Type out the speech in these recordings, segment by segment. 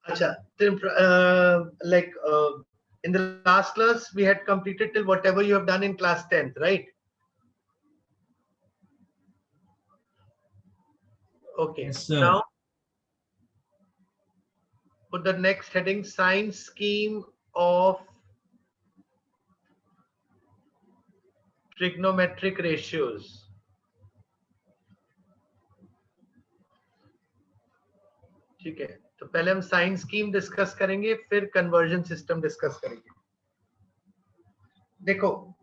Acha, like in the last class we had completed till whatever you have done in class 10th, right? Okay. Yes, sir. Now put the next heading, sign scheme of trigonometric ratios. ठीक है, तो पहले हम sign scheme discuss करेंगे, फिर conversion system discuss करेंगे. देखो,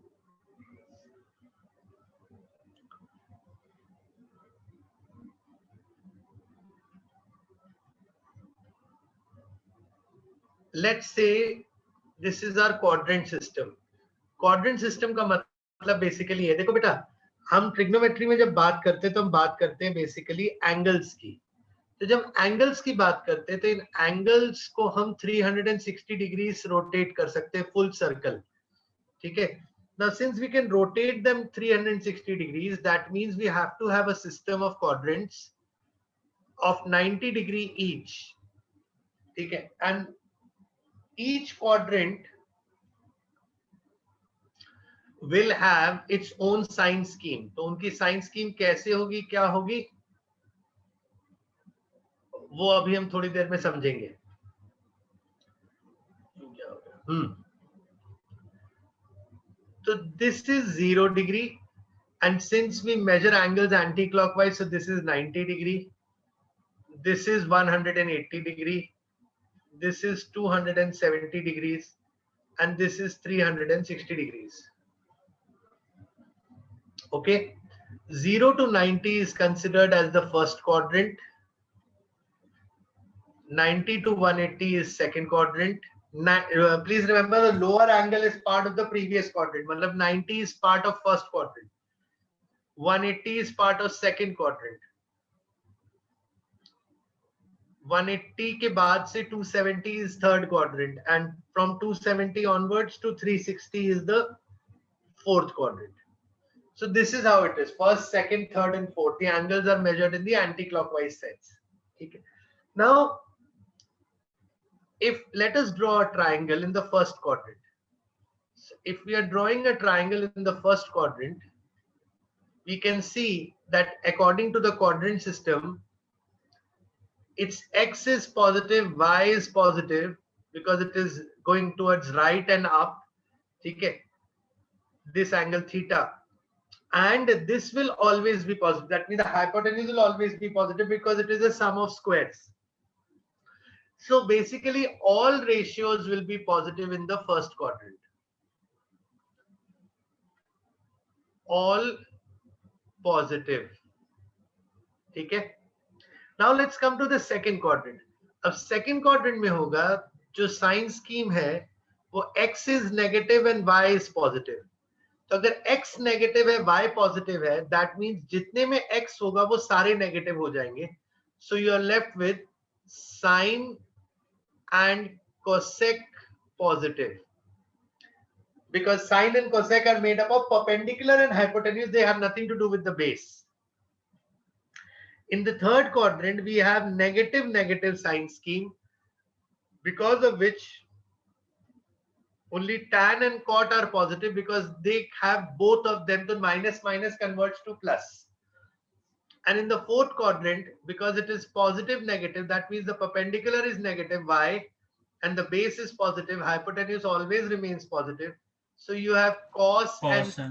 let's say this is our quadrant system. quadrant system का मतलब बेसिकली है, देखो बेटा, हम ट्रिग्नोमेट्री में जब बात करते हैं तो हम बात करते हैं बेसिकली एंगल्स की. तो जब एंगल्स की बात करते हैं तो इन एंगल्स को हम 360 डिग्रीज रोटेट कर सकते हैं, फुल सर्कल. ठीक है. Now since we can rotate them 360 degrees, that means we have to have a system of quadrants of 90 degree each. ठीक है. And each quadrant will have its own sign scheme. तो उनकी sign scheme कैसे होगी, क्या होगी, वो अभी हम थोड़ी देर में समझेंगे. So this is 0 degree, and since we measure angles anti-clockwise, so this is 90 degree, this is 180 degree, this is 270 degrees, and this is 360 degrees. Okay, 0 to 90 is considered as the first quadrant, 90 to 180 is second quadrant. Please remember the lower angle is part of the previous quadrant. मतलब 90 is part of first quadrant, 180 is part of second quadrant, 180 के बाद से 270 is third quadrant, and from 270 onwards to 360 is the fourth quadrant. So this is how it is. First, second, third, and fourth. The angles are measured in the anti-clockwise sense. Okay. Now, if let us draw a triangle in the first quadrant. So if we are drawing a triangle in the first quadrant, we can see that according to the quadrant system, its x is positive, y is positive because it is going towards right and up. Okay. This angle theta, and this will always be positive. That means the hypotenuse will always be positive because it is a sum of squares. So basically all ratios will be positive in the first quadrant. All positive. Okay. Now let's come to the second quadrant. अब second quadrant में होगा जो sign scheme है वो x is negative and y is positive. तो अगर x negative है, y positive है, दैट मींस जितने में x होगा वो सारे नेगेटिव हो जाएंगे. So you are left with sine and cosec positive, because sine and cosec are made up of perpendicular and hypotenuse. They have nothing to do with the base. In the third quadrant we have negative sign scheme, because of which only tan and cot are positive because they have both of them. The minus converts to plus. And in the fourth quadrant, because it is positive negative, that means the perpendicular is negative y and the base is positive, hypotenuse always remains positive. So you have cos and sec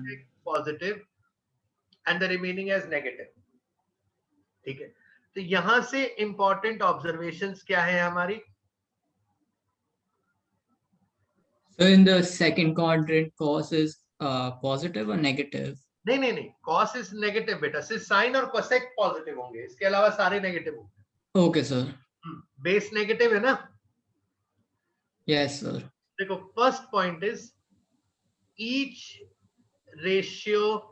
positive and the remaining as negative. ठीक है. तो यहां से important observations क्या है हमारी? So in the second quadrant, cos is positive or negative? नहीं, cos is negative बेटा, सिर्फ sin और cosec positive होंगे, इसके अलावा सारे negative होंगे. Okay, sir. Base negative है ना? Yes, sir. देखो, first point is each ratio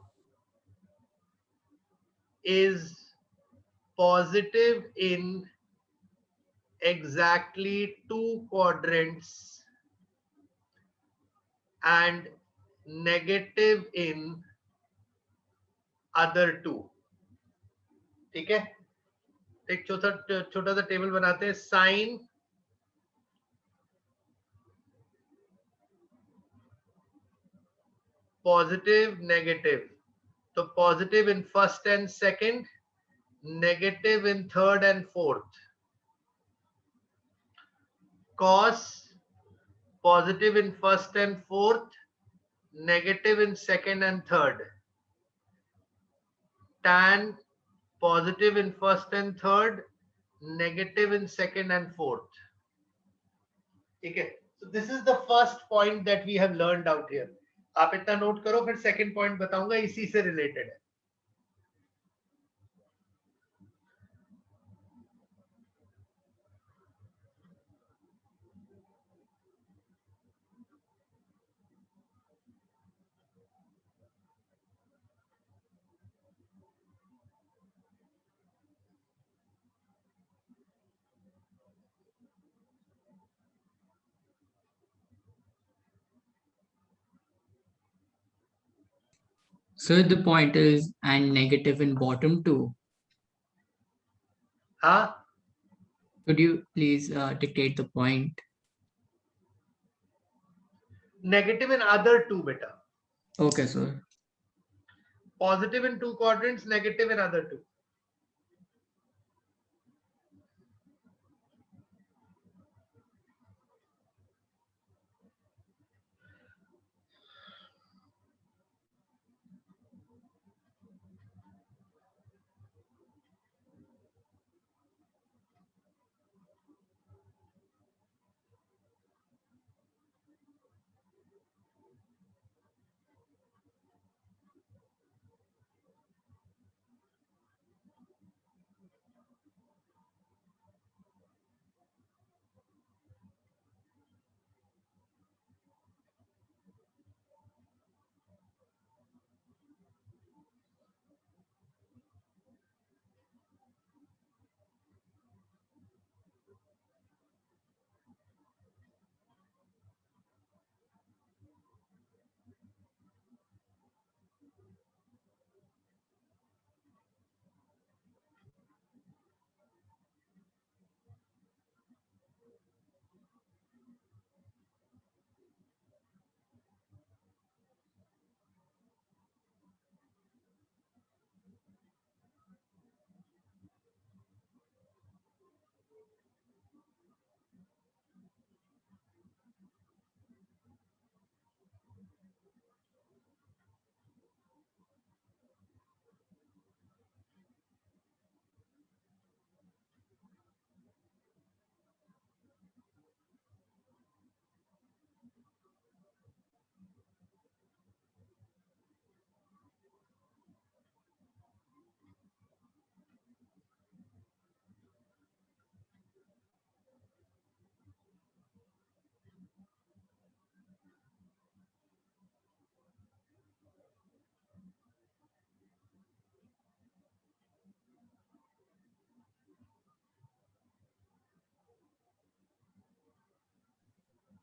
is positive in exactly two quadrants and negative in other two. ठीक है. एक छोटा सा टेबल बनाते हैं. साइन पॉजिटिव नेगेटिव, तो positive in first and second, negative in third and fourth. Cos positive in first and fourth, negative in second and third. Tan positive in first and third, negative in second and fourth. Okay, so this is the first point that we have learned out here. आप इतना note करो, फिर second point बताऊंगा, इसी से related है. So the point is, and negative in bottom too. हाँ, Could you please dictate the point? negative in other two beta. Okay, sir. Positive in two quadrants, negative in other two.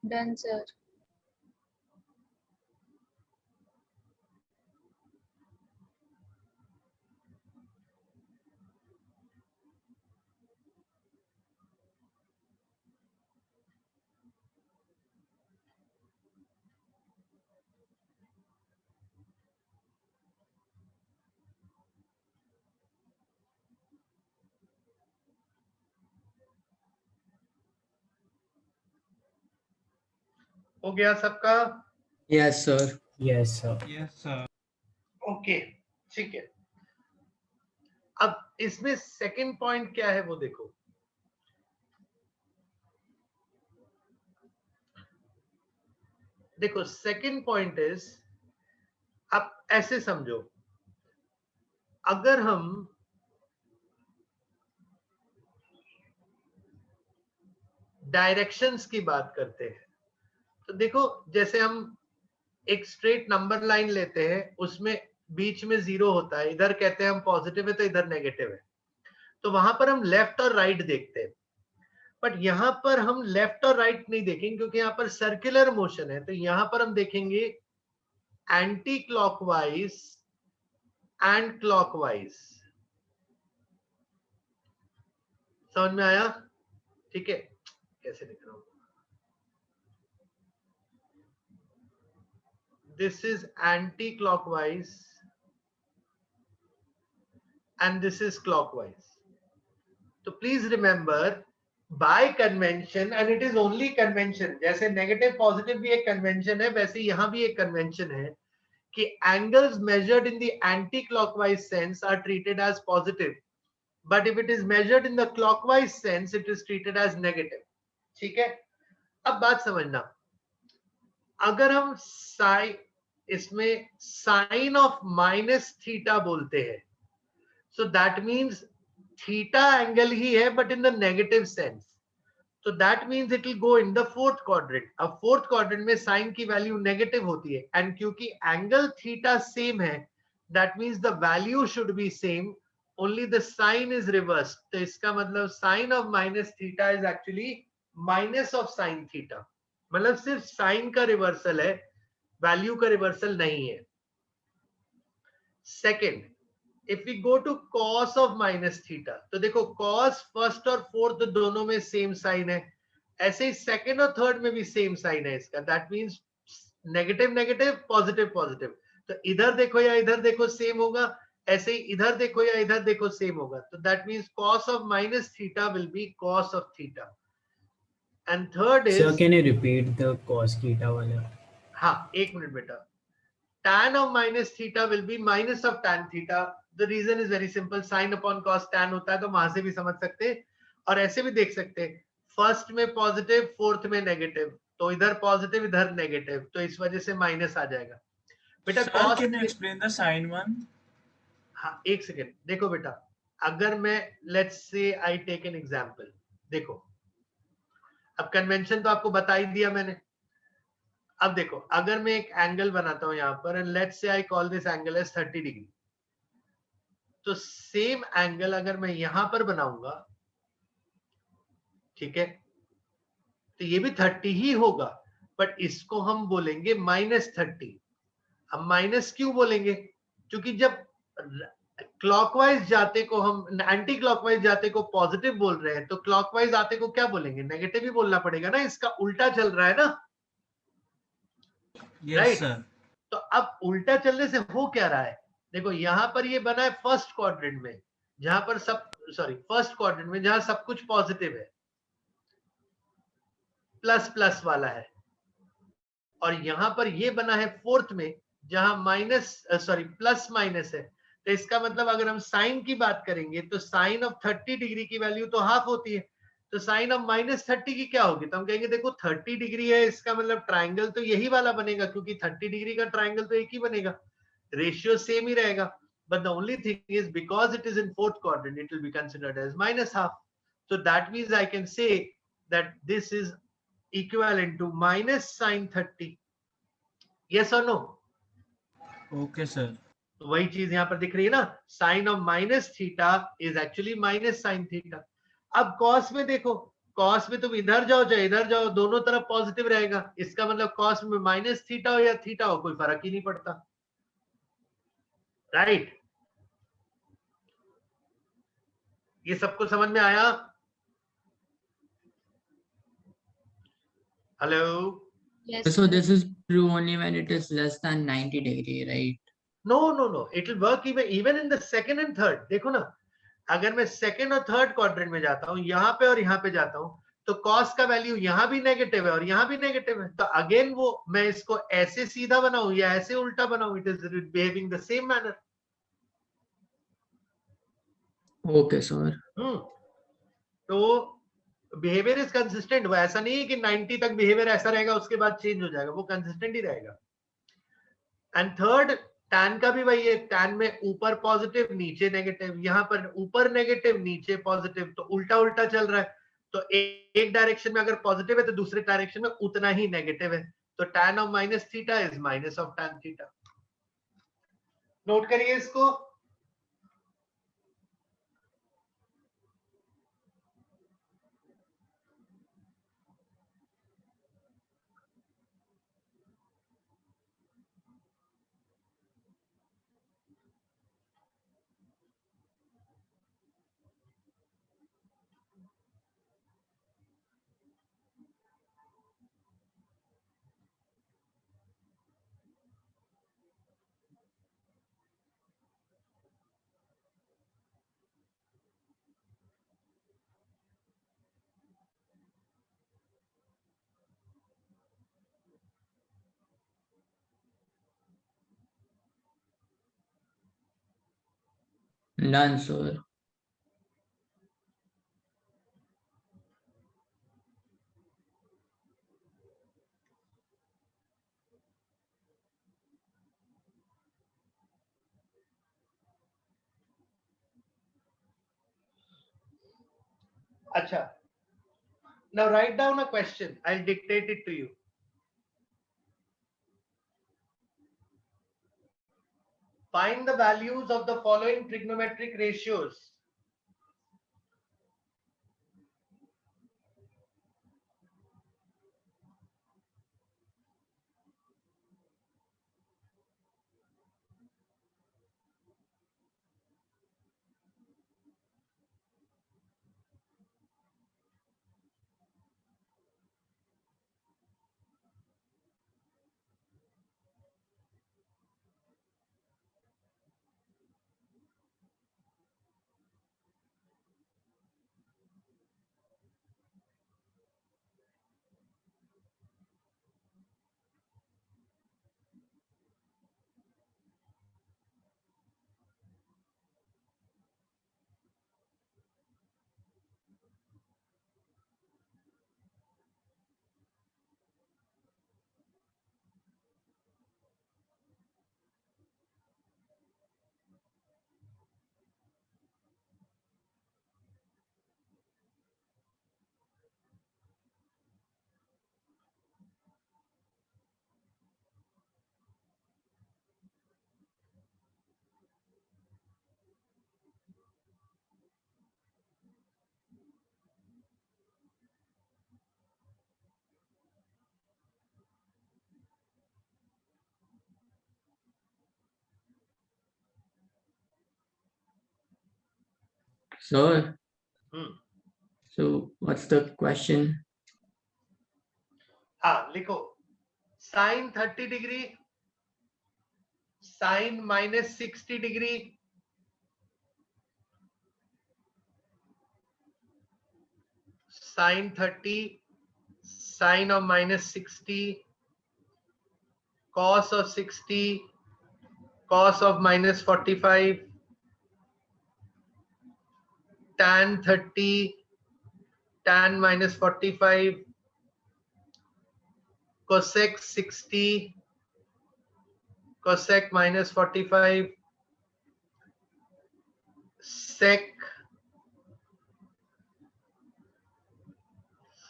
Done, sir. हो गया सबका? Yes, sir. Yes, sir. Okay, ठीक है. अब इसमें second point क्या है वो देखो. देखो सेकंड पॉइंट इज, अब ऐसे समझो, अगर हम डायरेक्शंस की बात करते हैं, तो देखो जैसे हम एक स्ट्रेट नंबर लाइन लेते हैं, उसमें बीच में जीरो होता है, इधर कहते हैं हम पॉजिटिव है तो इधर नेगेटिव है, तो वहां पर हम लेफ्ट और राइट देखते हैं. बट यहां पर हम लेफ्ट और राइट नहीं देखेंगे, क्योंकि यहां पर सर्कुलर मोशन है, तो यहां पर हम देखेंगे एंटी क्लॉकवाइज एंड क्लॉकवाइज. समझ में आया? ठीक है, कैसे लिख रहा हूं, this is anti-clockwise and this is clockwise. So please remember, by convention, and it is only convention, जैसे negative positive भी एक convention है, वैसे यहाँ भी एक convention है कि angles measured in the anti-clockwise sense are treated as positive, but if it is measured in the clockwise sense, it is treated as negative. ठीक है? अब बात समझना, अगर हम इसमें साइन ऑफ माइनस थीटा बोलते हैं, so that means theta angle ही है but in the negative sense, so that means it will go in the fourth quadrant. अब fourth quadrant में sin की value negative होती है, and क्योंकि angle theta same है, that means the value should be same, only the sign is reversed. तो इसका मतलब sin of minus theta is actually minus of sin theta, मतलब सिर्फ sin का रिवर्सल है, वैल्यू का रिवर्सल नहीं है. Second, if we go to cos of minus theta, तो देखो cos फर्स्ट और फोर्थ दोनों में सेम साइन है, ऐसे ही सेकंड और थर्ड में भी सेम साइन है इसका, that means negative negative positive positive, तो इधर देखो या इधर देखो सेम होगा, ऐसे ही इधर देखो या इधर देखो सेम होगा, तो that means cos of minus theta will be cos of theta. And third is, Sir, can you repeat the cos theta वाला? हाँ एक मिनट बेटा, tan of minus theta will be minus of tan theta. The reason is very simple, sin upon cos tan होता है, तो वहां से भी समझ सकते हैं और ऐसे भी देख सकते हैं, फर्स्ट में पॉजिटिव फोर्थ में नेगेटिव, तो इधर पॉजिटिव इधर नेगेटिव, तो इस वजह से माइनस आ जाएगा बेटा. Sir, cos, can you explain the sine one? हाँ एक सेकेंड देखो बेटा, अगर मैं let's say I take an example, देखो अब कन्वेंशन तो आपको बता ही दिया मैंने. अब देखो, अगर मैं एक एंगल बनाता हूं यहां पर, and let's say I call this angle as 30 degree, तो सेम एंगल अगर मैं यहां पर बनाऊंगा, ठीक है, तो ये भी 30 ही होगा, बट इसको हम बोलेंगे -30. अब माइनस क्यों बोलेंगे? क्योंकि जब क्लॉकवाइज जाते को हम एंटी क्लॉकवाइज जाते को पॉजिटिव बोल रहे हैं, तो क्लॉकवाइज आते को क्या बोलेंगे? नेगेटिव ही बोलना पड़ेगा ना, इसका उल्टा चल रहा है ना. Yes, Right. sir. तो अब उल्टा चलने से हो क्या रहा है? देखो यहां पर ये बना है फर्स्ट क्वाड्रेंट में, जहां पर फर्स्ट क्वाड्रेंट में जहां सब कुछ पॉजिटिव है, प्लस प्लस वाला है, और यहां पर ये बना है फोर्थ में जहां प्लस माइनस है. तो इसका मतलब अगर हम साइन की बात करेंगे तो साइन ऑफ 30 डिग्री की वैल्यू तो हाफ होती है, तो साइन ऑफ -30 की क्या होगी? तो हम कहेंगे देखो 30 डिग्री है, इसका मतलब ट्राइंगल तो यही वाला बनेगा, क्योंकि 30 डिग्री का ट्राइंगल तो एक ही बनेगा, रेशियो सेम ही रहेगा. But the only thing is because it is in fourth quadrant, it will be considered as -half. So that means I can say that this is equivalent to minus sin 30. Yes or no? Okay, sir. तो वही चीज यहां पर दिख रही है ना, sine of minus theta is actually minus sine theta. अब कॉस में देखो, कॉस में तुम इधर जाओ चाहे इधर जाओ, दोनों तरफ पॉजिटिव रहेगा, इसका मतलब कॉस में माइनस थीटा हो या थीटा हो कोई फर्क ही नहीं पड़ता. राइट? ये सबको समझ में आया? Hello? Yes, So sir. this is true only when it is less than 90 degree, right? No, it will work even in the second and third. देखो ना, अगर मैं सेकंड और थर्ड क्वाड्रेंट में जाता हूं, यहां पे और यहां पे जाता हूं, तो कॉस का वैल्यू यहां भी नेगेटिव है और यहां भी नेगेटिव है, तो अगेन वो मैं इसको ऐसे सीधा बनाऊं या ऐसे उल्टा बनाऊं, it is behaving the same manner. Okay, sir. तो बिहेवियर इज कंसिस्टेंट. वो ऐसा नहीं है कि 90 तक बिहेवियर ऐसा रहेगा उसके बाद चेंज हो जाएगा, वो कंसिस्टेंट ही रहेगा. एंड थर्ड, टैन का भी वही है, टैन में ऊपर पॉजिटिव नीचे नेगेटिव, यहाँ पर ऊपर नेगेटिव नीचे पॉजिटिव, तो उल्टा उल्टा चल रहा है. तो एक डायरेक्शन में अगर पॉजिटिव है तो दूसरे डायरेक्शन में उतना ही नेगेटिव है, तो tan of minus theta is minus of tan theta. Note करिए इसको. None, sir. Acha. Now write down a question. I'll dictate it to you. Find the values of the following trigonometric ratios. Sir, Hmm. so what's the question? लिखो sin 30 degree, sin minus 60 degree, sin 30, sin of minus 60, cos of 60, cos of minus 45, tan 30, tan minus 45, cosec 60, cosec minus 45, sec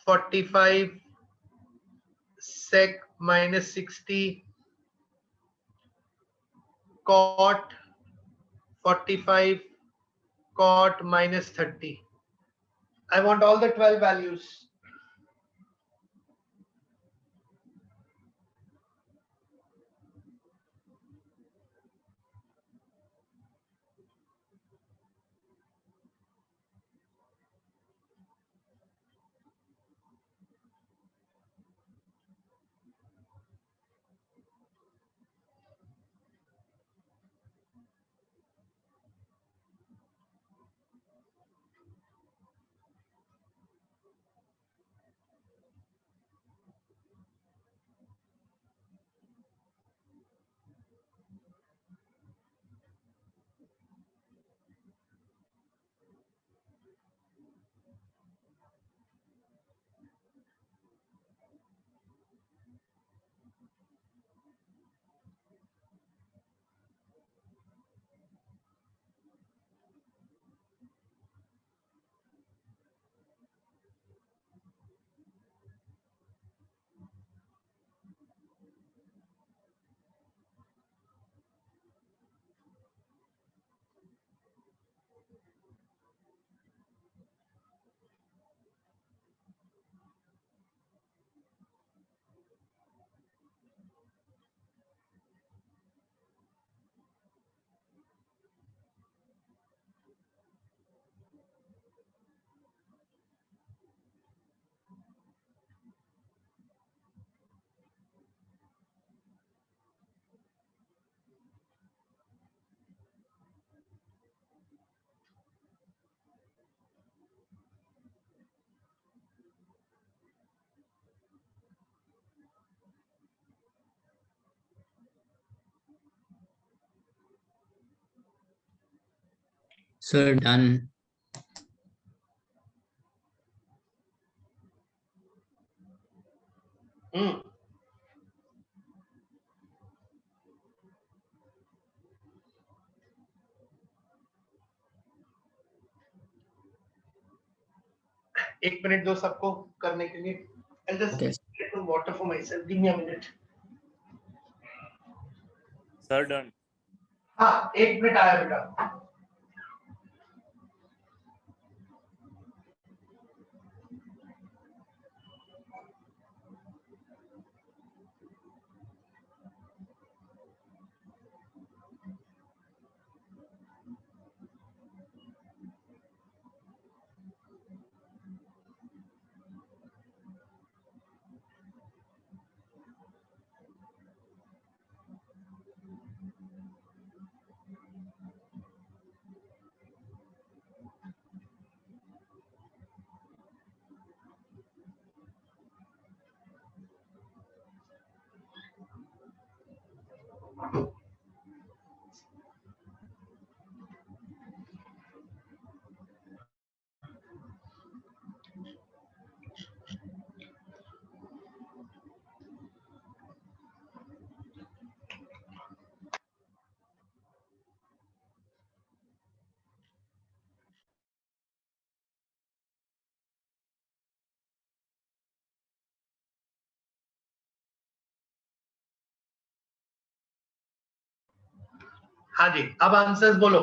45, sec minus 60, cot 45, cot minus 30. I want all the 12 values. Sir, done. हम्म एक minute दो सबको करने के लिए. I'll just Okay. get some water for myself. Give me a minute. Sir, done. हाँ, एक minute आया बेटा. हाँ जी, अब आंसर्स बोलो.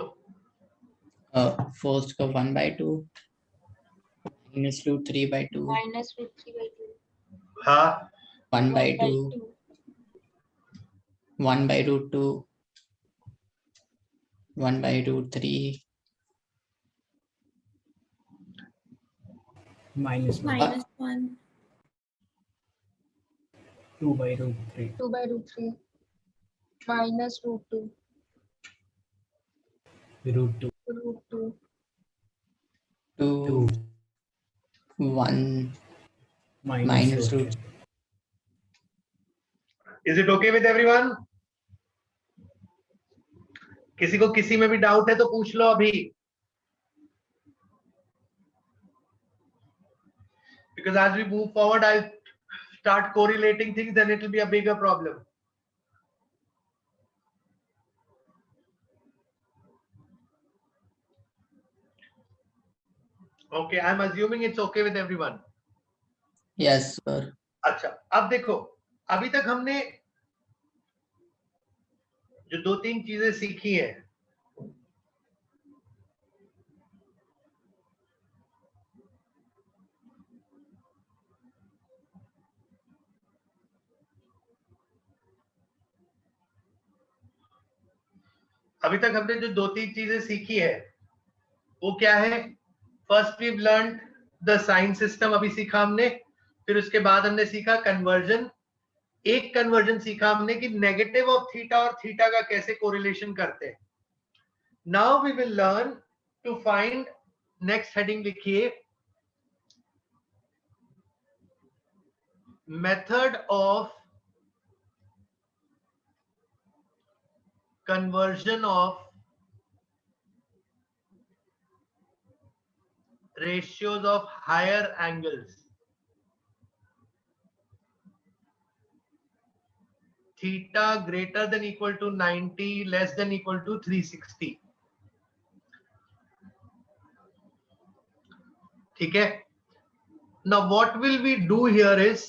First का 1/2 minus root 3/2 minus root 3/2. हाँ, 1/2 2. 1/√2 1/√3 minus 1, Minus 1. 2/√3, 2/√3. Minus root 2. √2, Root 2. 2 1 minus minus root root. Is it okay with everyone? किसी को किसी में भी डाउट है तो पूछ लो अभी. Because as we move forward, I'll start correlating things, then it will be a bigger problem. Okay, I'm assuming it's okay with everyone. Yes, sir. अच्छा, अब देखो, अभी तक हमने जो 2-3 चीजें सीखी है, अभी तक हमने जो 2-3 चीजें सीखी है वो क्या है? First we learn the sign system, अभी सीखा हमने. फिर उसके बाद हमने सीखा कन्वर्जन. एक कन्वर्जन सीखा हमने कि नेगेटिव ऑफ थीटा और थीटा का कैसे कोरिलेशन करते हैं. Now we will learn to find, next heading लिखिए, method of conversion of ratios of higher angles, theta greater than equal to 90 less than equal to 360. ठीक है. Now what will we do here is,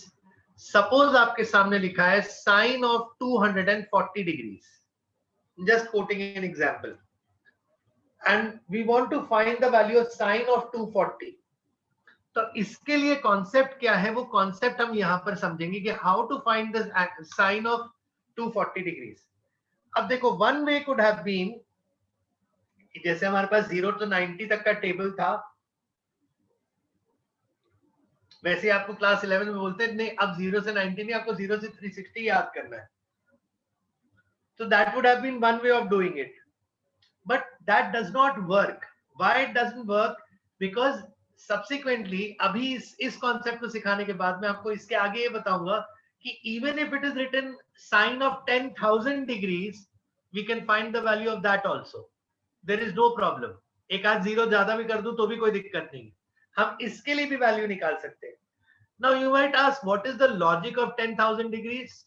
suppose आपके सामने लिखा है sin of 240 degrees, just quoting an example, and we want to find the value of sin of 240. तो इसके लिए concept क्या है, वो कॉन्सेप्ट हम यहां पर समझेंगे कि how to find the sine of 240 degrees. अब देखो, one way could have been, जैसे हमारे पास 0 to 90 तक का टेबल था, वैसे आपको क्लास 11 में बोलते हैं नहीं, अब 0 से 90 नहीं, आपको 0 से 360 याद करना है. So that would have been one way of doing it, but that does not work. Why it doesn't work? Because subsequently, अभी इस कॉन्सेप्ट को सिखाने के बाद मैं आपको इसके आगे ये बताऊंगा कि even if it is written sine of 10,000 degrees, we can find the value of that also. There is no problem. एक आध जीरो ज्यादा भी कर दूं तो भी कोई दिक्कत नहीं, हम इसके लिए भी वैल्यू निकाल सकते हैं। Now you might ask what is the logic of 10,000 degrees.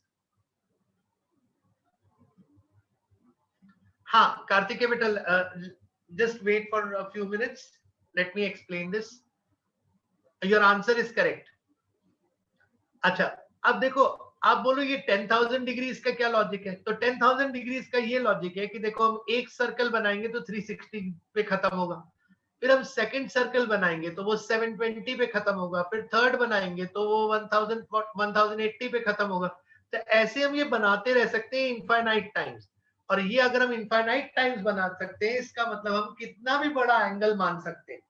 हाँ कार्तिकेय बेटा, just wait for a few minutes, let me explain this, your answer is correct। अच्छा अब देखो, आप बोलो ये 10,000 डिग्रीज का क्या लॉजिक है, तो 10,000 डिग्रीज का ये लॉजिक है कि देखो हम एक सर्कल बनाएंगे तो 360 पे खत्म होगा, फिर हम सेकंड सर्कल बनाएंगे तो वो 720 पे खत्म होगा, फिर थर्ड बनाएंगे तो वो 1080 पे खत्म होगा। तो ऐसे हम ये बनाते रह सकते हैं इनफाइनाइट टाइम्स, और ये अगर हम इनफाइनाइट टाइम्स बना सकते हैं इसका मतलब हम कितना भी बड़ा एंगल मान सकते हैं।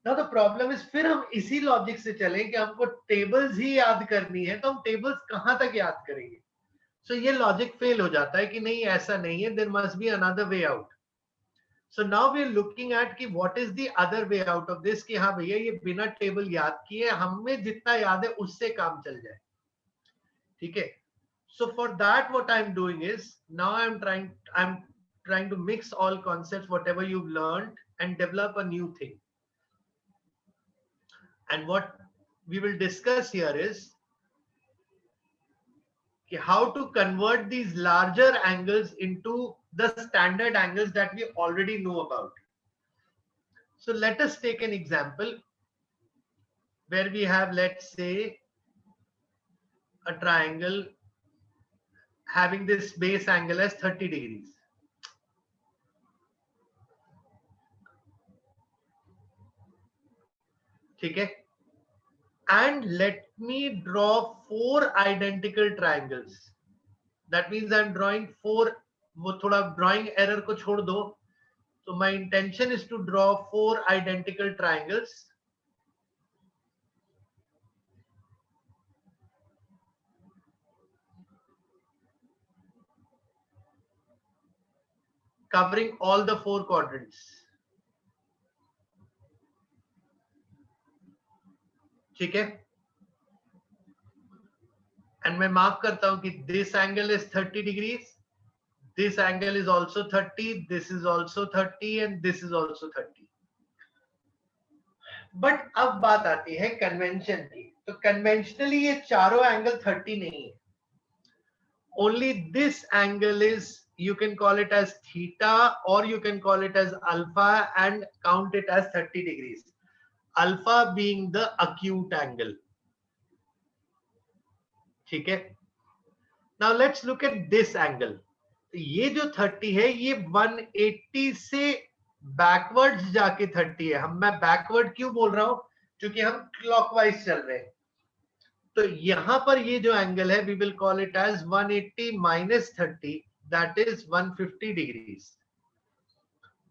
ना तो प्रॉब्लम इज फिर हम इसी लॉजिक से चलें कि हमको टेबल्स ही याद करनी है, तो हम टेबल्स कहां तक याद करेंगे। सो ये लॉजिक फेल हो जाता है कि नहीं ऐसा नहीं है, there must be another way out. So now we are looking at कि what is the other way out of this, कि हाँ भैया ये बिना टेबल याद किए हमें जितना याद है उससे काम चल जाए, ठीक है। So for that what I'm doing is now I'm trying to mix all concepts whatever you've learned and develop a new thing, and what we will discuss here is how to convert these larger angles into the standard angles that we already know about. So let us take an example where we have, let's say, a triangle having this base angle as 30 degrees. ठीक है, and let me draw 4 identical triangles. That means I'm drawing 4, वो थोड़ा drawing error को छोड़ दो, so my intention is to draw 4 identical triangles covering all the 4 quadrants. ठीक है, and मैं मार्क करता हूं कि this angle is 30 degrees, this angle is also 30, this is also 30 and this is also 30. But अब बात आती है कन्वेंशन की, तो कन्वेंशनली ये चारों एंगल 30 नहीं है, only this angle is, you can call it as theta or you can call it as alpha and count it as 30 degrees, alpha being the acute angle, ठीक है। now let's look at this angle, तो ये जो 30 है ये 180 से backwards जाके 30 है। हम, मैं बैकवर्ड क्यों बोल रहा हूं, क्योंकि हम क्लॉकवाइज चल रहे हैं, तो यहां पर ये जो एंगल है we will call it as 180 minus 30, that is 150 degrees,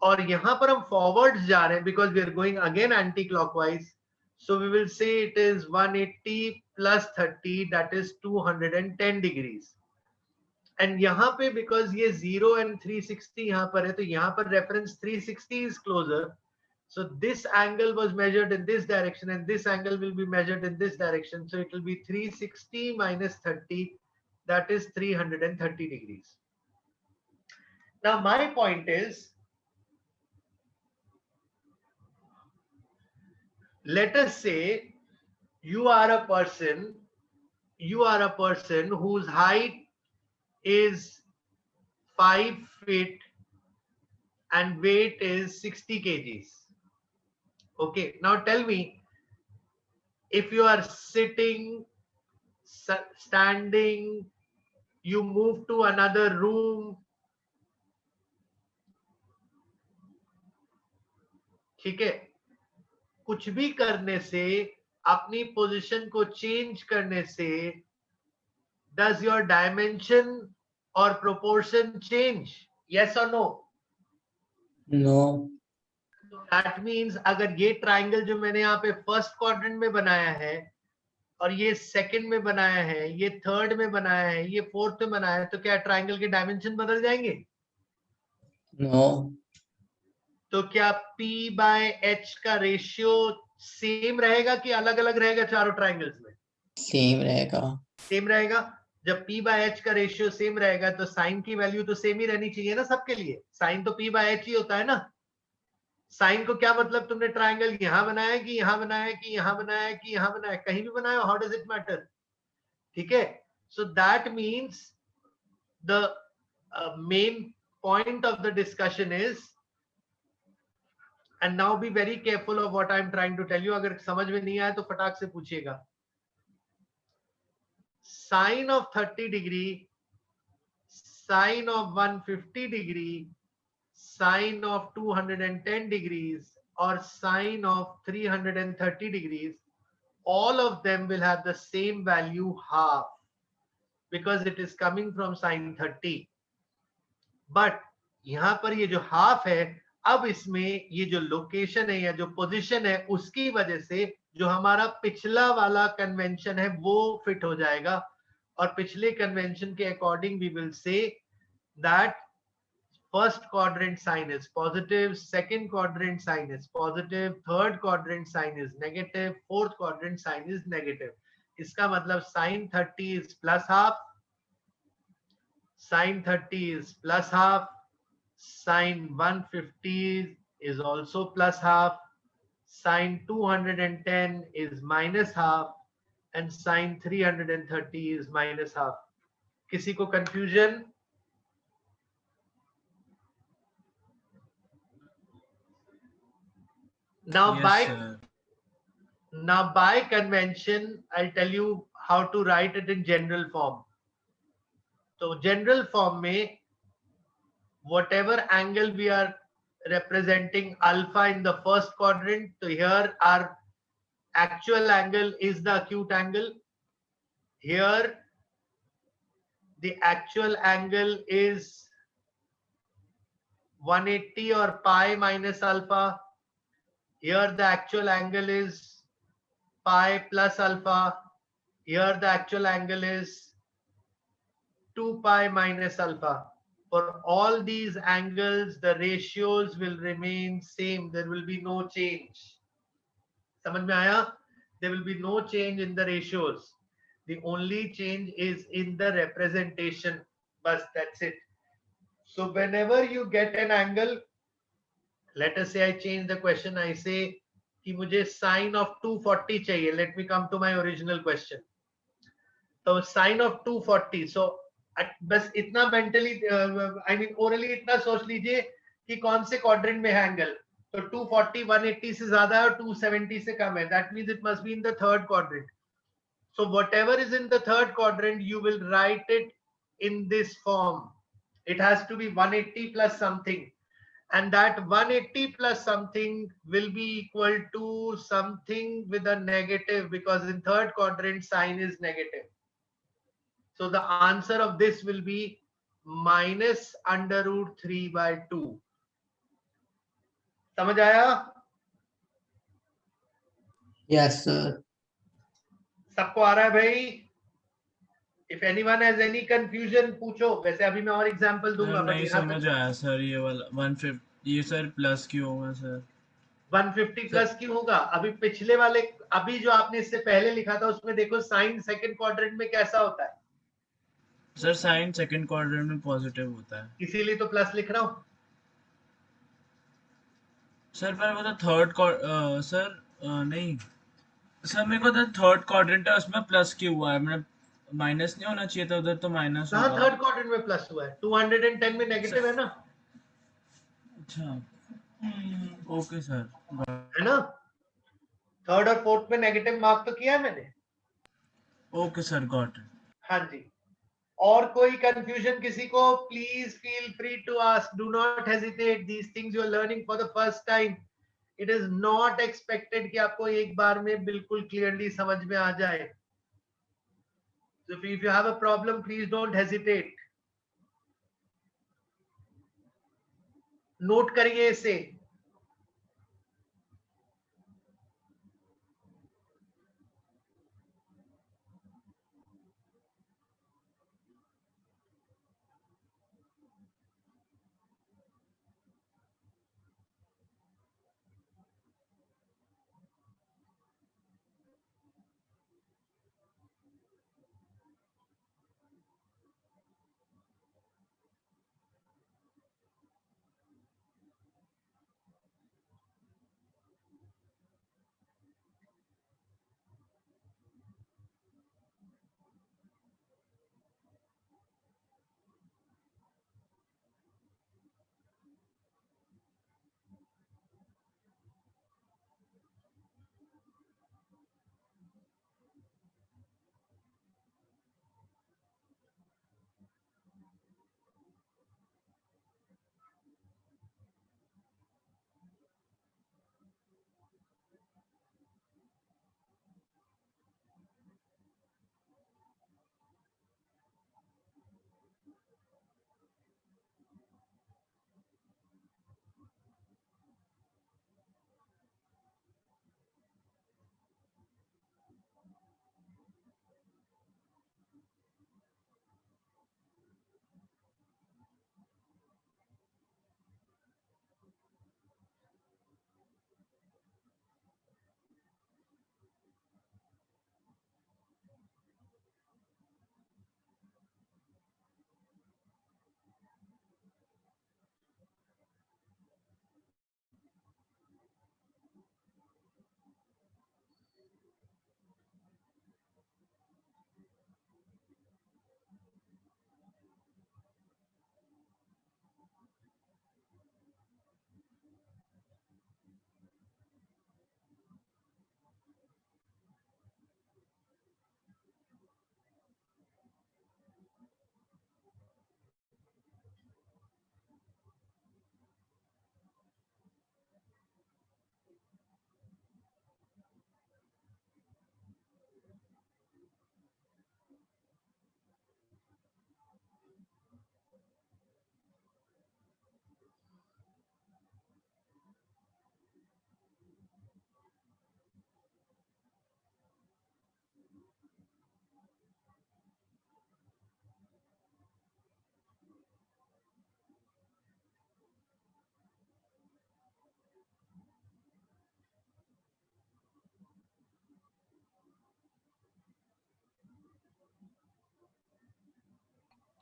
और यहां पर हम फॉरवर्ड जा रहे हैं because we are going again anti clockwise, so we will say it is 180 plus 30, that is 210 degrees. And यहाँ पे बिकॉज ये 0 and 360 यहाँ पर है, तो यहाँ पर reference 360 is closer, so this angle was measured in this direction and this angle will be measured in this direction, so it will be 360 minus 30, that is 330 degrees. Now my point is, let us say you are a person whose height is 5 feet and weight is 60 kgs. Okay, now tell me, if you are sitting, standing, you move to another room, ठीक है, कुछ भी करने से, अपनी position को change करने से, does your dimension or proportion change? Yes or no? No. So that means अगर ये ट्राइंगल जो मैंने यहाँ पे फर्स्ट क्वाड्रेंट में बनाया है और ये सेकंड में बनाया है, ये थर्ड में बनाया है, ये फोर्थ में बनाया है, तो क्या ट्राइंगल के डायमेंशन बदल जाएंगे? No. तो क्या P by H का रेशियो सेम रहेगा कि अलग अलग रहेगा चारों ट्राइंगल्स में? Same रहेगा. सेम रहेगा। जब P by H का रेशियो सेम रहेगा तो साइन की वैल्यू तो सेम ही रहनी चाहिए ना सबके लिए, साइन तो P by H ही होता है ना। साइन को क्या मतलब, तुमने ट्राइंगल यहां बनाया कि यहां बनाया कि यहां बनाया कि यहां बनाया, कहीं भी बनाया, हाउ डज इट मैटर? ठीक है, so that means the main point of the discussion is, and now be very careful of what I am trying to tell you, अगर समझ में नहीं आया तो फटाक से पूछिएगा। Sine of 30 degree, sine of 150 degree, sine of 210 degrees, or sine of 330 degrees, all of them will have the same value half, because it is coming from sine 30. But यहां पर ये जो हाफ है, अब इसमें ये जो लोकेशन है या जो पोजीशन है, उसकी वजह से जो हमारा पिछला वाला कन्वेंशन है वो फिट हो जाएगा, और पिछले कन्वेंशन के according we will say that first quadrant sign is positive, second quadrant sign is positive, third quadrant sign is negative, fourth quadrant sign is negative. इसका मतलब sin 30 is plus half, sin 30 is plus half, sin 150 is also plus half, sin 210 is minus half, and sin 330 is minus half. किसी को confusion? Now Yes, sir. by convention, I'll tell you how to write it in general form. So general form में whatever angle we are representing alpha in the first quadrant, so here our actual angle is the acute angle. Here the actual angle is 180 or pi minus alpha. Here the actual angle is pi plus alpha. Here the actual angle is 2 pi minus alpha. For all these angles, the ratios will remain same. There will be no change. समझ में आया? There will be no change in the ratios. The only change is in the representation. Bas, that's it. So whenever you get an angle, let us say I change the question. I say कि मुझे sine of 240 चाहिए. Let me come to my original question. So sine of 240. So बस इतना mentally I mean orally इतना सोच लीजिए कि कौन से क्वाड्रेंट में है एंगल, तो 240 180 से ज्यादा है और 270 से कम है, that means it must be in the third quadrant. So whatever is in the third quadrant you will write it in this form. It has to be 180 plus something, and that 180 plus something will be equal to something with a negative, because in third quadrant sign is negative. So the answer of this will be minus under root 3 by 2. समझ आया? Yes, sir. सबको आ रहा है भाई? If anyone has any confusion पूछो. वैसे अभी मैं और एग्जांपल दूंगा, सर बट नहीं यहाँ समझ तक आया सर, ये वाला 150 ये सर प्लस क्यों होगा सर? 150 प्लस क्यों होगा? अभी पिछले वाले, अभी जो आपने इससे पहले लिखा था उसमें देखो साइन सेकंड क्वाड्रेंट में कैसा होता है, सर साइन सेकंड क्वाड्रेंट में पॉजिटिव होता है इसीलिए तो प्लस लिख रहा हूँ. सर, पर वो तो थर्ड सर नहीं सर, मेरे को तो थर्ड क्वाड्रेंट है उसमें प्लस क्यों हुआ है? मैंने माइनस नहीं होना चाहिए था उधर, तो माइनस कहाँ होगा. थर्ड क्वाड्रेंट में प्लस हुआ है? 210 में नेगेटिव है ना, अच्छा, ओके सर, है ना? थर्ड और फोर्थ में नेगेटिव मार्क तो किया है मैंने. Okay sir, got it. हाँ जी. और कोई कंफ्यूजन किसी को? Please feel free to ask, do not hesitate. These things you are learning for the first time. It is not expected कि आपको एक बार में बिल्कुल क्लियरली समझ में आ जाए. So if you have a problem, please don't hesitate. Note करिए इसे.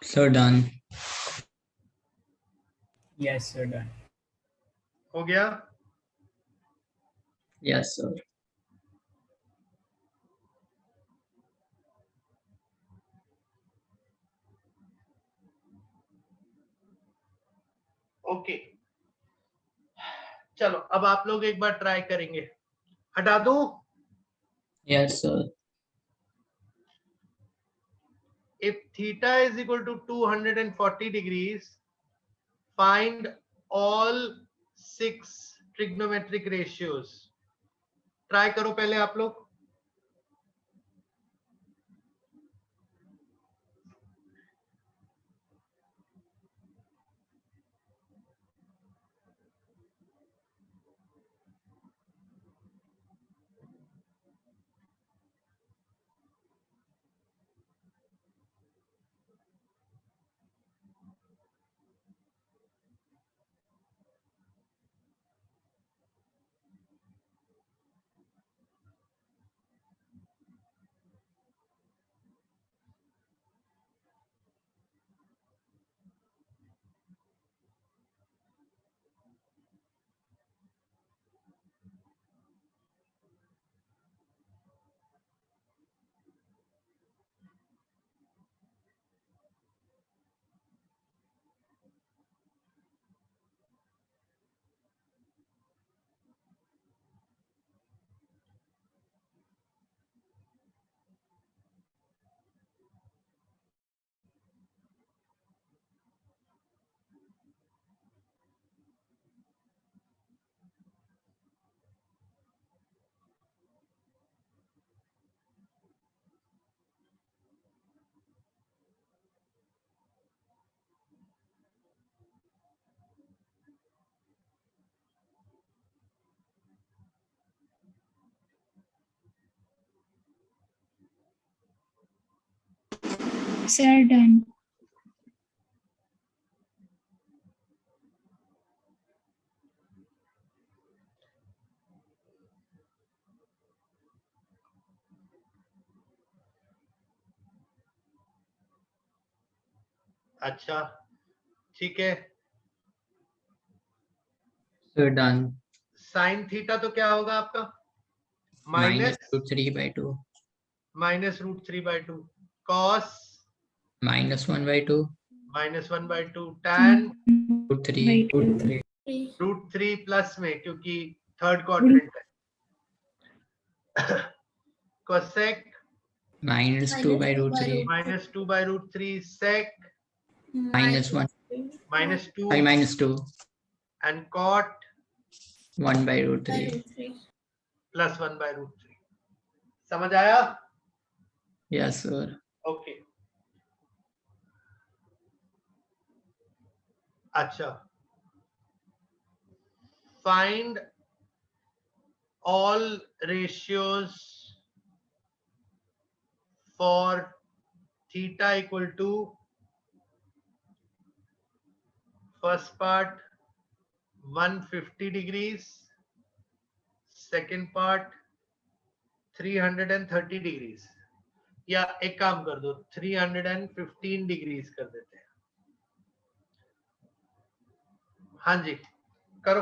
Sir, done. Yes, sir. Done. हो गया? Yes, sir. ओके, चलो अब आप लोग एक बार ट्राई करेंगे. हटा दूं? Yes, sir. If theta is equal to 240 degrees, find all 6 trigonometric ratios. Try करो पहले आप लोग. Sir, done. अच्छा, ठीक है. Sir, done. साइन थीटा तो क्या होगा आपका? Minus minus root 3 by 2. -√3/2. Cos -1/2. -1/2. Tan Root 3. Root 3. √3 plus में, क्योंकि थर्ड क्वाड्रेंट है. Cosec -2 by root 3. -2/√3. Sec -1. -2. Sorry, -2. एंड कॉट 1 by root 3. +1/√3. समझ आया? Yes, sir. ओके. अच्छा, find all ratios for theta equal to first part 150 degrees, second part 330 degrees, या एक काम कर दो 315 डिग्रीज कर देते हैं. हाँ जी, करो.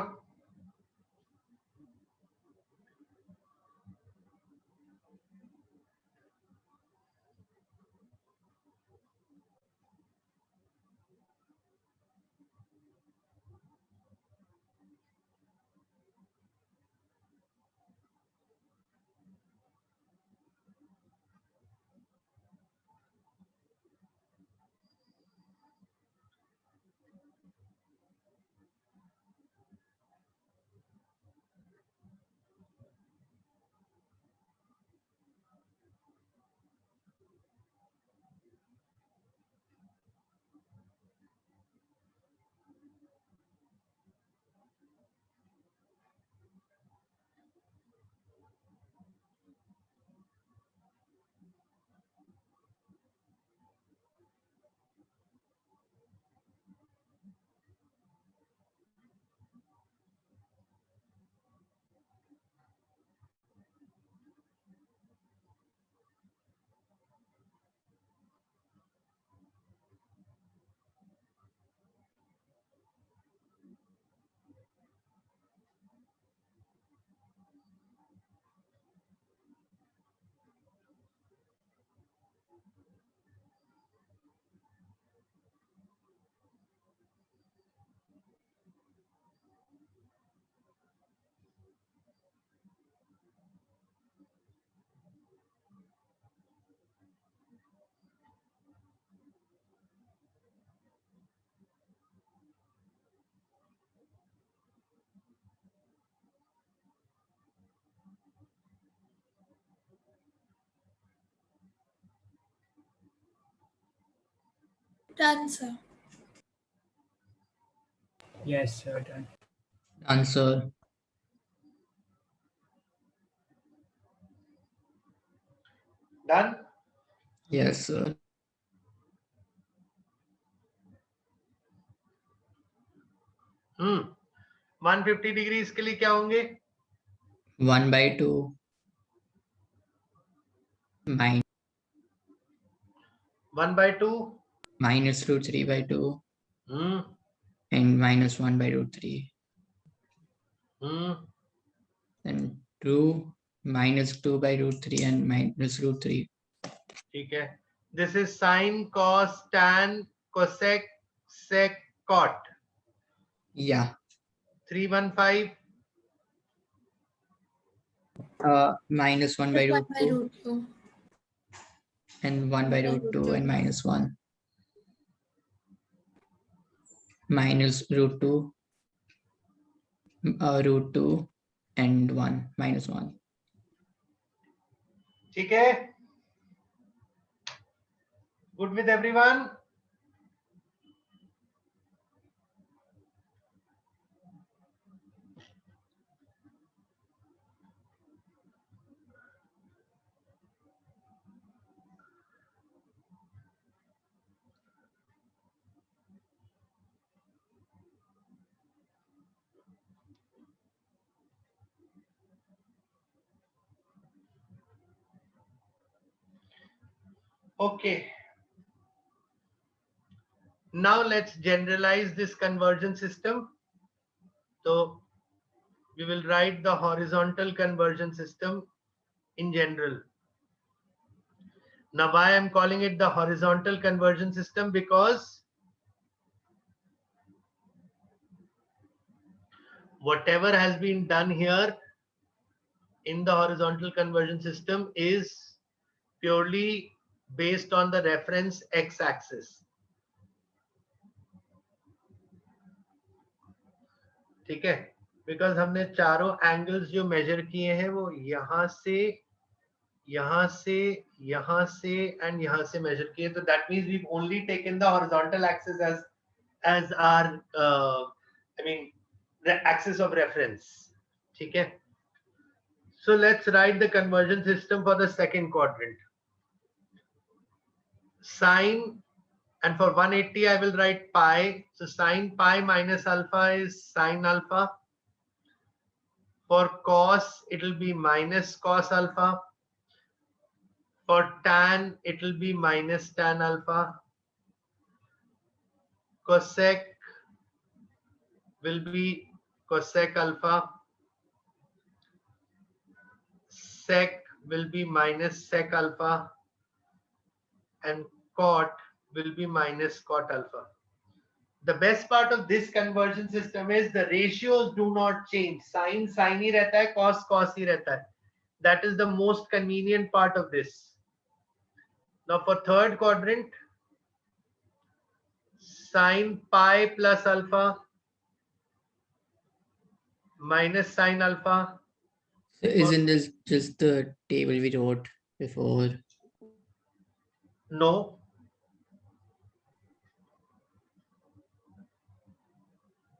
Done, sir. Yes, sir. Done. Done, sir. Done. Yes, sir. 150 degree के लिए क्या होंगे? 1/2 minus 1/2. minus root 3/2 Hmm. and minus 1/√3. Hmm. Then 2 minus 2/√3 and minus root 3. ठीक है. This is sine, cos, tan, cosec, sec, cot. Yeah. 315. Minus 1 by Just 1 root by 2 root 2. and 1 by root 2 and minus 1. Minus root 2, root 2 and 1, minus 1. ठीक है. Good with everyone? Okay. Now let's generalize this conversion system. So we will write the horizontal conversion system in general. Now why I'm calling it the horizontal conversion system? Because whatever has been done here in the horizontal conversion system is purely based on the reference x-axis. ठीक है, because हमने चारों angles जो major किए हैं वो यहां से यहां से यहां से एंड यहां से मेजर किए. तो that means we only taken the horizontal axis as our I mean the axis of reference. ठीक है. So let's write the conversion system for the second quadrant. Sine, and for 180 I will write pi. So sine pi minus alpha is sine alpha. For cos it will be minus cos alpha. For tan it will be minus tan alpha. Cosec will be cosec alpha. Sec will be minus sec alpha. And cot will be minus cot alpha. The best part of this conversion system is the ratios do not change. Sin sin ही रहता है, cos cos ही रहता है. That is the most convenient part of this. Now for third quadrant, sin pi plus alpha minus sin alpha. So isn't this just the table we wrote before? No.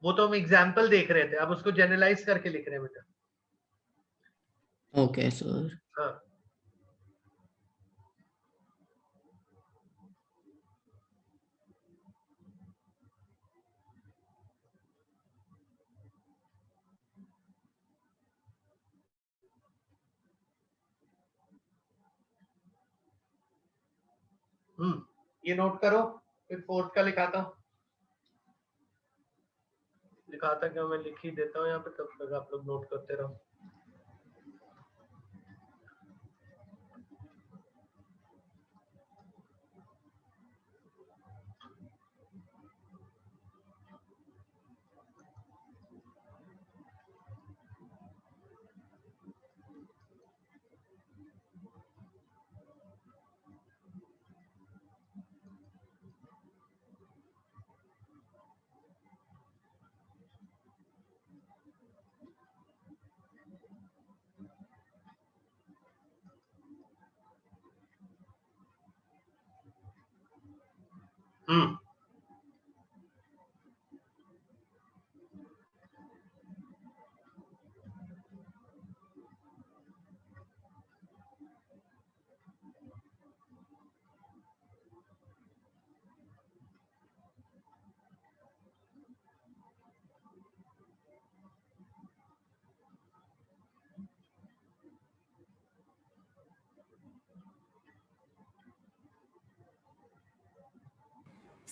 वो तो हम example देख रहे थे, अब उसको जनरलाइज करके लिख रहे हैं बेटा. Okay, sir. हाँ. ये नोट करो, फिर फोर्थ का लिखाता हूँ. लिखाता क्या, मैं लिख ही देता हूँ यहाँ पे, तब तक आप लोग नोट करते रहो.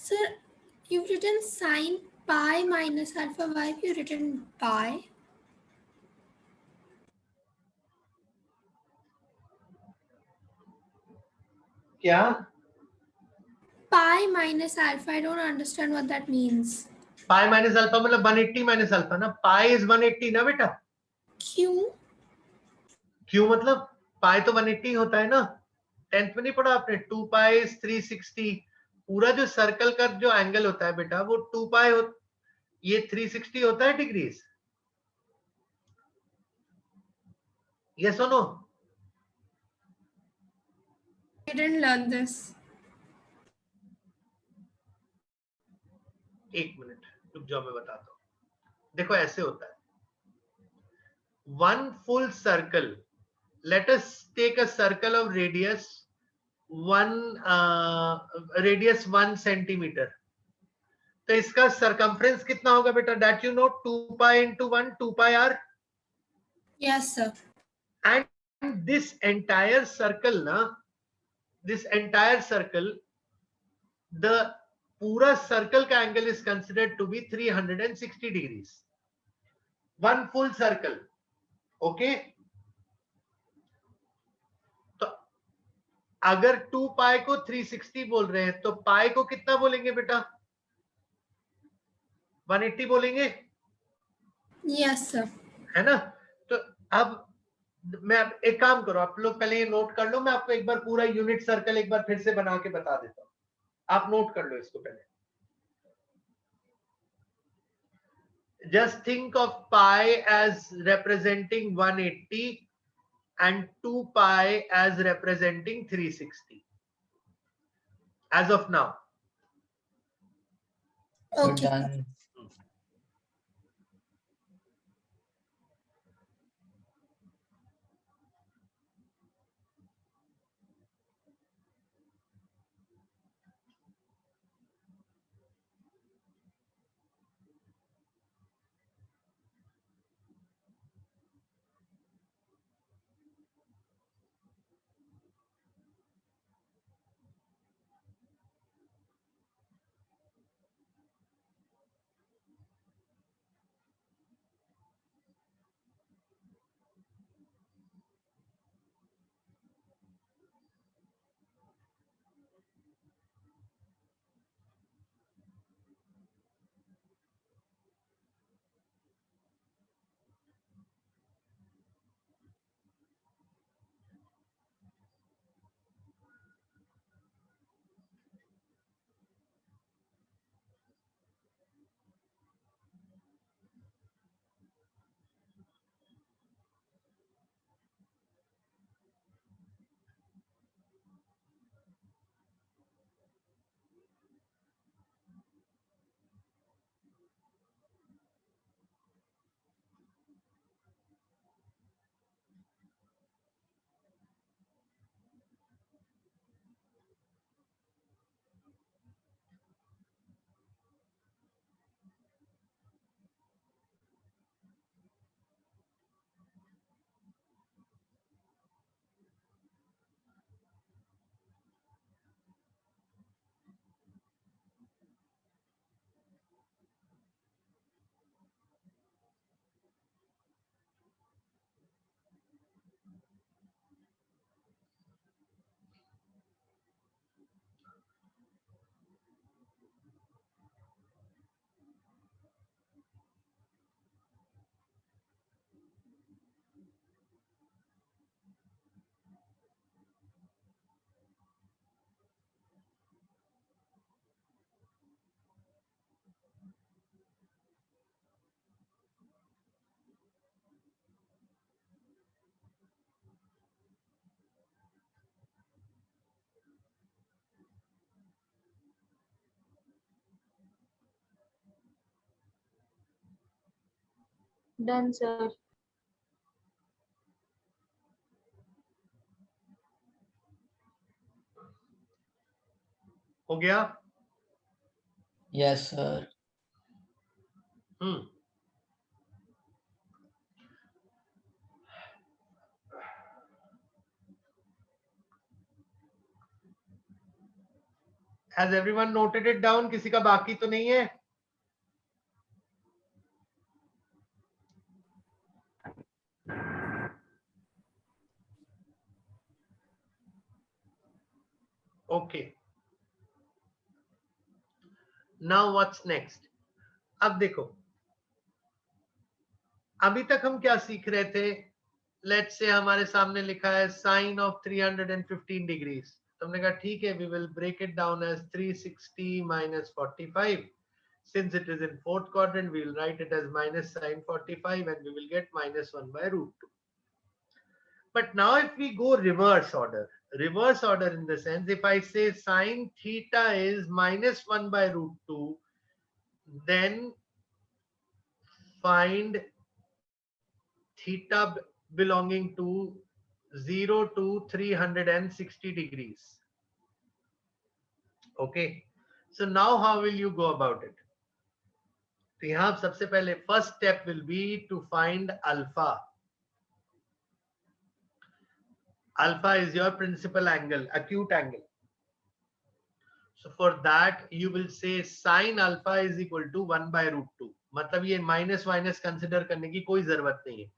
Sir, you've written sine pi minus alpha. Why have you written pi? क्या? Pi minus alpha. I don't understand what that means. Pi minus alpha मतलब 180 माइनस अल्फा ना. पाई इज 180 ना बेटा. क्यों? क्यों मतलब पाई तो 180 होता है ना. 10th में नहीं पढ़ा आपने? 2 पाई इज 360. पूरा जो सर्कल का जो एंगल होता है बेटा वो 2 पाई ये 360 होता है डिग्रीज. यस और no? I didn't learn this. एक मिनट रुक जाओ, मैं बताता हूं. देखो ऐसे होता है. One full circle, let us take a circle of radius 1 centimeter. तो इसका circumference कितना होगा बेटा? that you know 2 pi into 1, 2 pi r. Yes, sir. And this entire circle ना, this entire circle, the पूरा circle का angle is considered to be 360 degrees. One full circle. Okay. तो अगर 2 पाई को 360 बोल रहे हैं तो पाई को कितना बोलेंगे बेटा? 180 बोलेंगे. Yes, sir. है ना? तो अब मैं एक काम करो, आप लोग पहले ये नोट कर लो. मैं आपको एक बार पूरा यूनिट सर्कल एक बार फिर से बना के बता देता हूं. आप नोट कर लो इसको पहले. Just think of pi as representing 180 and 2 pi as representing 360 as of now. Okay. Done. Done, sir. हो गया? Yes, sir. Has everyone noted it down? किसी का बाकी तो नहीं है? Okay. Now what's next? अब देखो, अभी तक हम क्या सीख रहे थे? लेट्स से हमारे सामने लिखा है साइन ऑफ 315 डिग्रीज, तो हमने कहा ठीक है, we will break it down as 360 minus 45. Since it is in fourth quadrant, we will write it as minus sine 45 and we will get minus 1 by root 2. But now if we go reverse order in the sense, if I say sine theta is minus 1 by root 2, then find theta belonging to 0 to 360 degrees. Okay, so now how will you go about it? तो यहां सबसे पहले first step will be to find alpha. Alpha is your principal angle, acute angle. So for that you will say sine alpha is equal to 1 by root 2. मतलब ये minus minus consider करने की कोई जरूरत नहीं है.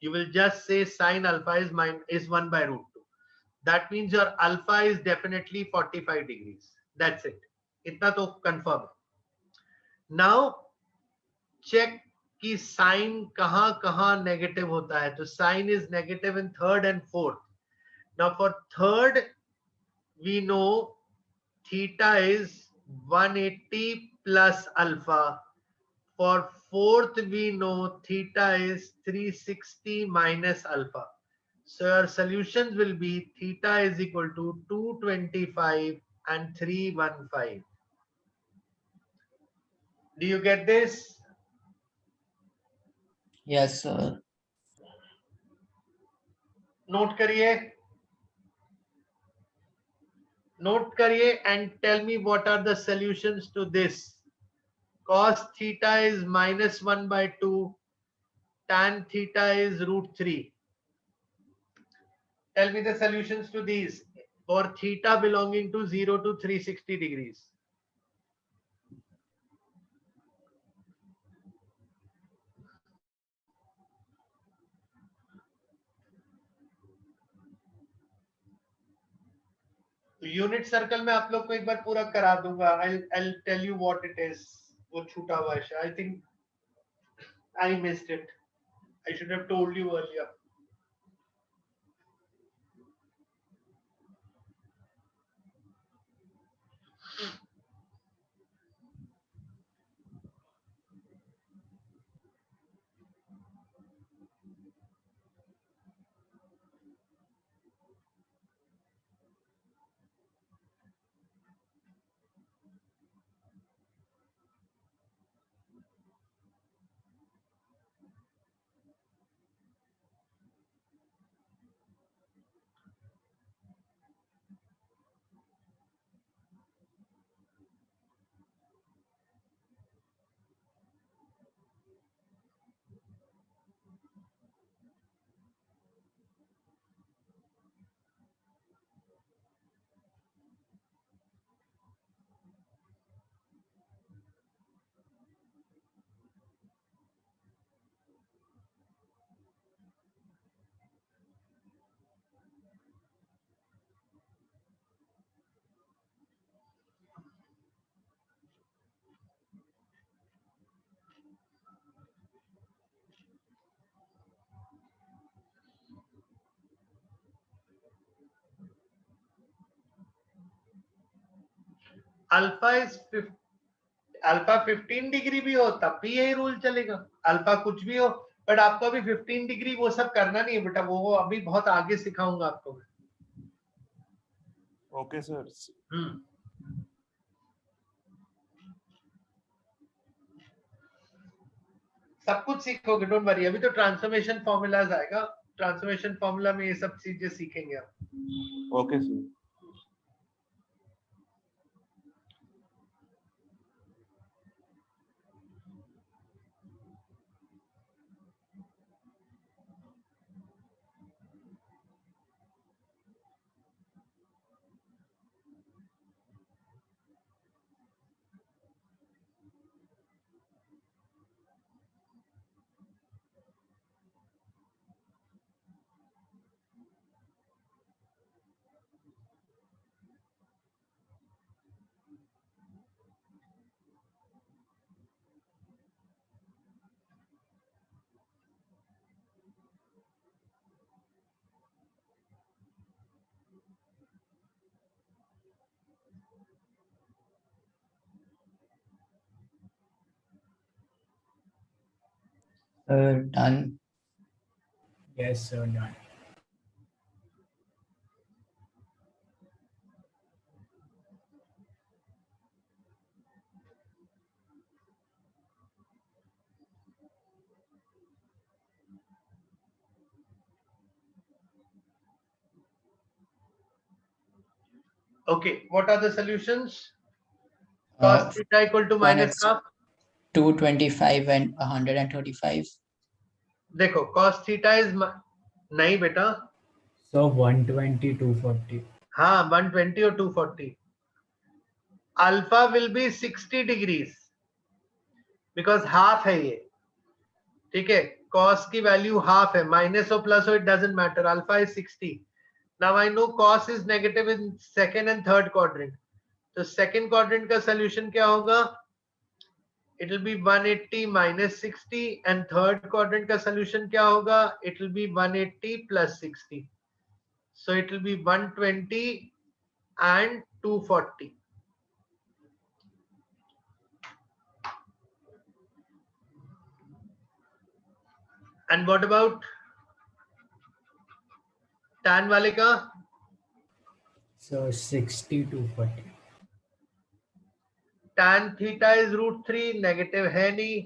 You will just say sine alpha is 1 by root 2. That means your alpha is definitely 45 degrees. That's it. इतना तो confirm है. Now check कि sine कहाँ कहाँ negative होता है. तो sine is negative in third and fourth. Now for third, we know theta is 180 plus alpha. For fourth, we know theta is 360 minus alpha. So your solutions will be theta is equal to 225 and 315. Do you get this? Yes, sir. Note करिए and tell me what are the solutions to this. Cos theta is minus 1 by 2. Tan theta is root 3. Tell me the solutions to these for theta belonging to 0 to 360 degrees. Unit circle में आप लोग को एक बार पूरा करा दूंगा. I'll tell you what it is. वो छूटा हुआ है. I think I missed it. I should have told you earlier. Alpha 15 degree भी हो तब भी यही रूल चलेगा. अल्फा कुछ भी हो, बट आपको अभी 15 डिग्री वो सब करना नहीं है बेटा. वो अभी बहुत आगे सिखाऊंगा आपको मैं. Okay sir. सब कुछ सीखोगे, डोंट वरी. अभी तो ट्रांसफॉर्मेशन फॉर्मूलाज आएगा. ट्रांसफॉर्मेशन फॉर्मूला में ये सब चीजें सीखेंगे आप. Okay sir. Done. Yes, sir. Done. Okay, what are the solutions? Uh, Cos theta equal to one minus it's half. 225 and 135. देखो cos theta is नहीं बेटा, So 120, 240. हाँ 120 और 240. Alpha will be 60 degrees because half है ये, ठीक है. Cos की वैल्यू हाफ है, माइनस और प्लस हो it doesn't matter. Alpha is 60. Now I know cos is negative in second and third quadrant. तो सेकंड क्वाड्रेंट का सॉल्यूशन क्या होगा? It will B 180 minus 60 and third quadrant का solution क्या होगा? It will B 180 plus 60. So it will be 120 and 240. And what about tan वाले का? So 60, 240. Tan theta is √3, negative है नहीं.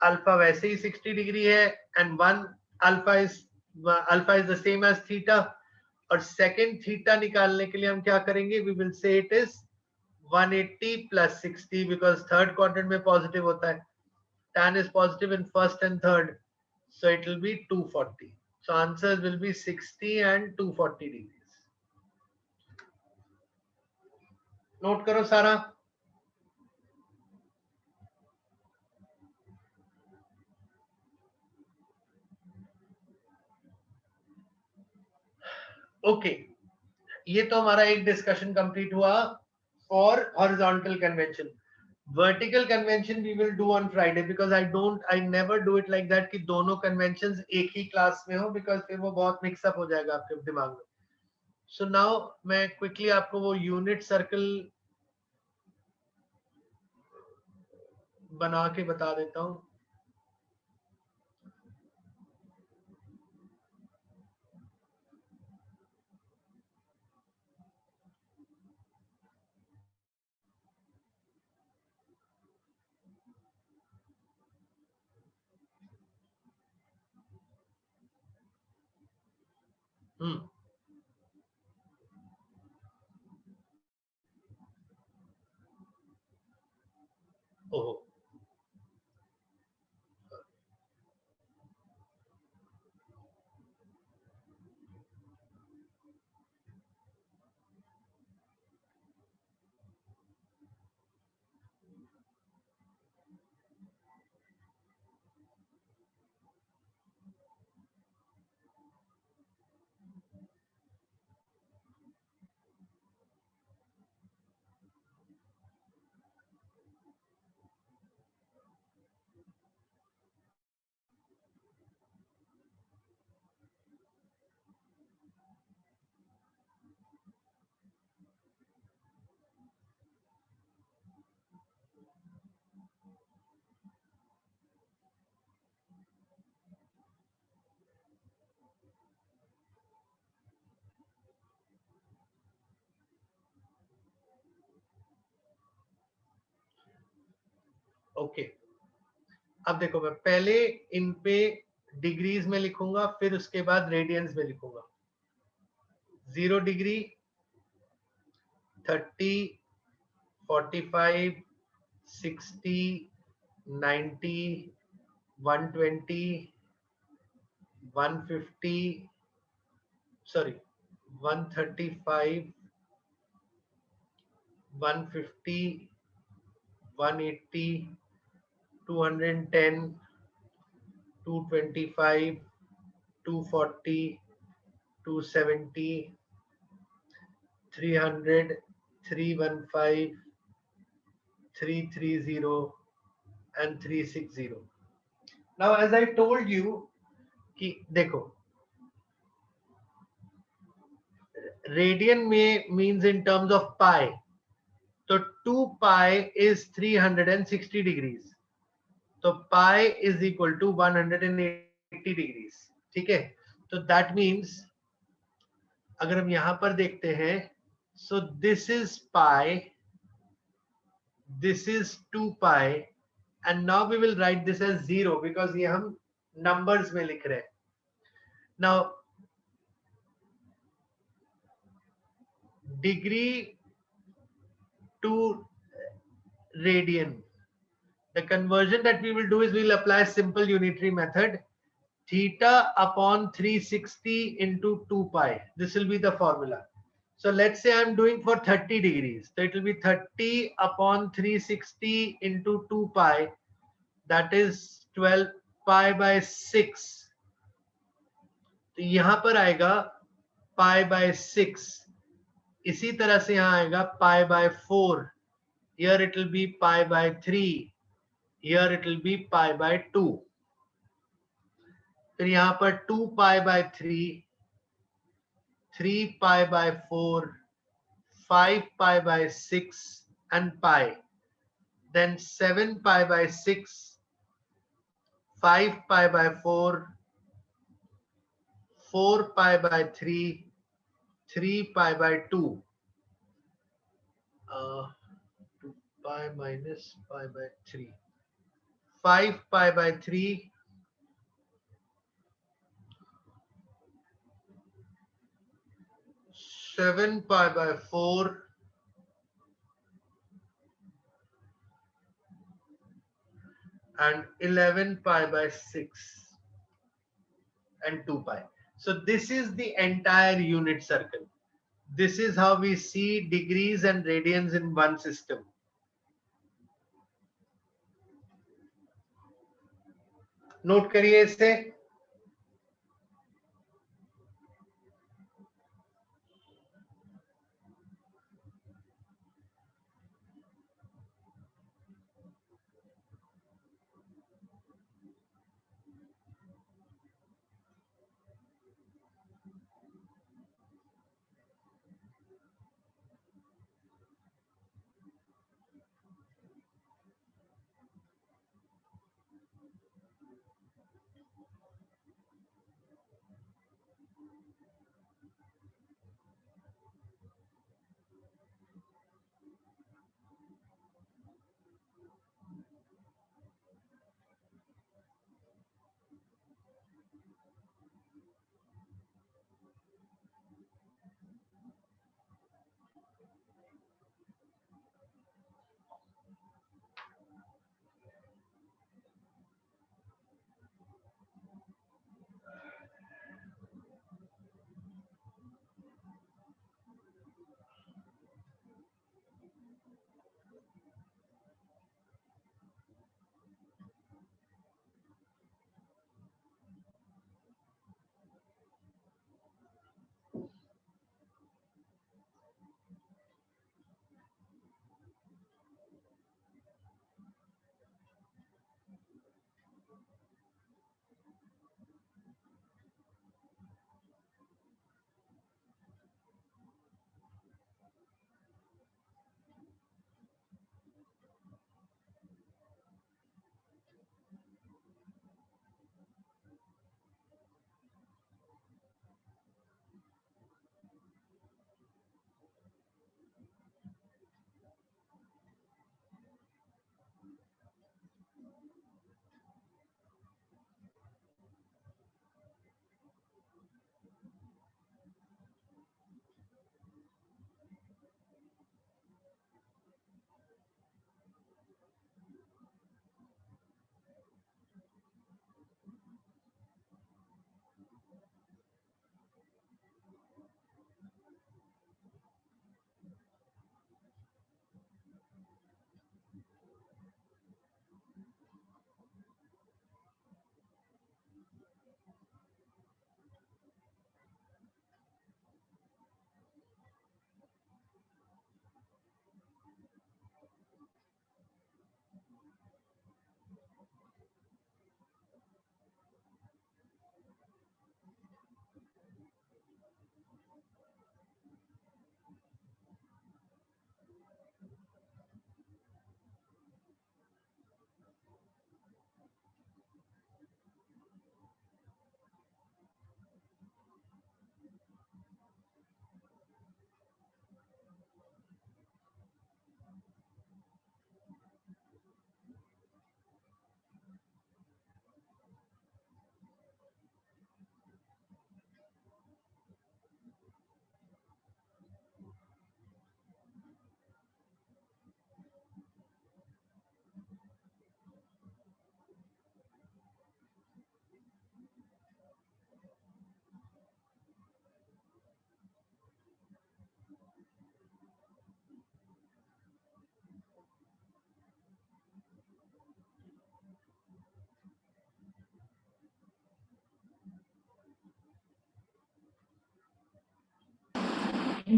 अल्फा वैसे ही 60 डिग्री है and 1 alpha is the same as theta. और सेकंड थीटा निकालने के लिए हम क्या करेंगे? We will say it is 180 plus 60 because third quadrant में पॉजिटिव होता है. Tan is positive in first and third, so it will be 240. So answers will be 60 and 240 degrees. Note करो सारा. ओके, ये तो हमारा एक डिस्कशन कंप्लीट हुआ for horizontal convention. Vertical convention we will do on Friday because I never do it like that कि दोनों conventions एक ही क्लास में हो, बिकॉज फिर वो बहुत मिक्सअप हो जाएगा आपके दिमाग में. सो नाउ मैं क्विकली आपको वो यूनिट सर्कल बना के बता देता हूं. ओहो, ओके. अब देखो, मैं पहले इन पे डिग्रीज में लिखूंगा, फिर उसके बाद रेडियंस में लिखूंगा. 0 degree, 30, 45, 60, 90, 120, 150, sorry, 135, 150, 180, 210, 225, 240, 270, 300, 315, 330 and 360. Now as I told you कि देखो, रेडियन में means in terms of pi, तो 2 pi is 360 degrees. तो pi is equal to 180 degrees, ठीक है। तो दैट मीन्स अगर हम यहां पर देखते हैं, so this is pi, this is 2 pi, and now we will write this as 0 because ये हम numbers में लिख रहे हैं. Now degree to radian, the conversion that we will do is we will apply simple unitary method, theta upon 360 into 2 pi. This will be the formula. So let's say I'm doing for 30 degrees. So it will be 30 upon 360 into 2 pi. That is 12 pi by 6. तो यहां पर आएगा pi by 6. इसी तरह से यहां आएगा pi by 4. Here it will be pi by 3. Here it will be pi by 2. फिर यहां पर 2 pi by 3, 3 pi by 4, 5 pi by 6 and pi. Then 7 pi by 6, 5 pi by 4, 4 pi by 3, 3 pi by 2. 2 pi minus pi by 3. 5 pi by 3, 7 pi by 4, and 11 pi by 6 and 2 pi. So this is the entire unit circle. This is how we see degrees and radians in one system. Note करिए इसे.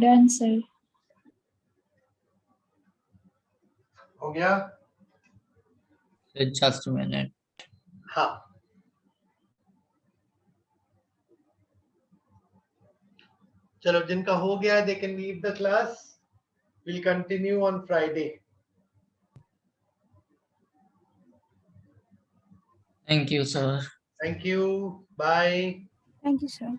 Done, sir. हो गया? So just a minute. हाँ. चलो जिनका हो गया they can leave the class. We'll continue on Friday. Thank you, sir. Thank you. Bye. Thank you, sir.